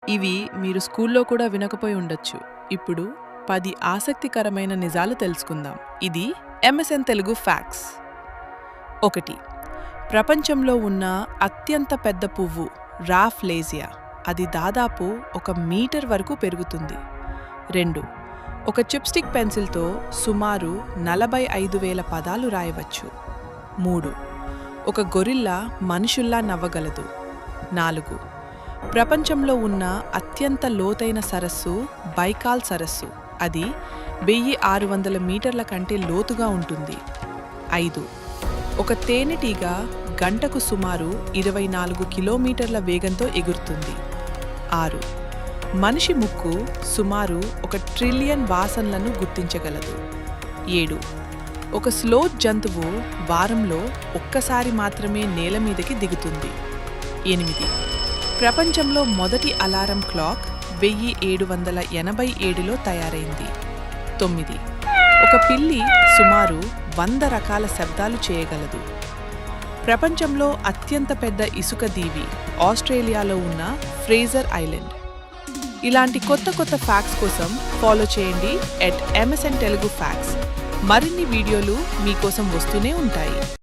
ఇవి మీరు స్కూల్లో కూడా వినకపోయి ఉండొచ్చు. ఇప్పుడు 10 ఆసక్తికరమైన నిజాలు తెలుసుకుందాం. ఇది MSN తెలుగు ఫ్యాక్ట్స్. 1. ప్రపంచంలో ఉన్న అత్యంత పెద్ద పువ్వు రాఫ్లేజియా. అది దాదాపు 1 మీటర్ వరకు పెరుగుతుంది. 2. ఒక చిప్స్టిక్ పెన్సిల్తో సుమారు 45,000 పదాలు రాయవచ్చు. 3. ఒక గొరిల్లా మనుషుల్లా నవ్వగలదు. 4. ప్రపంచంలో ఉన్న అత్యంత లోతైన సరస్సు బైకాల్ సరస్సు. అది 1600 మీటర్ల కంటే లోతుగా ఉంటుంది. 5. ఒక తేనెటీగ గంటకు సుమారు 24 కిలోమీటర్ల వేగంతో ఎగురుతుంది. 6. మనిషి ముక్కు సుమారు 1 ట్రిలియన్ వాసనలను గుర్తించగలదు. 7. ఒక స్లోత్ జంతువు వారంలో ఒక్కసారి మాత్రమే నేల మీదకి దిగుతుంది. 8. ప్రపంచంలో మొదటి అలారం క్లాక్ 1787లో తయారైంది. 9. ఒక పిల్లి సుమారు 100 రకాల శబ్దాలు చేయగలదు. ప్రపంచంలో అత్యంత పెద్ద ఇసుక దీవి ఆస్ట్రేలియాలో ఉన్న ఫ్రేజర్ ఐలాండ్. ఇలాంటి కొత్త ఫ్యాక్ట్స్ కోసం ఫాలో చేయండి @MSN తెలుగు ఫ్యాక్ట్స్. మరిన్ని వీడియోలు మీకోసం వస్తూనే ఉంటాయి.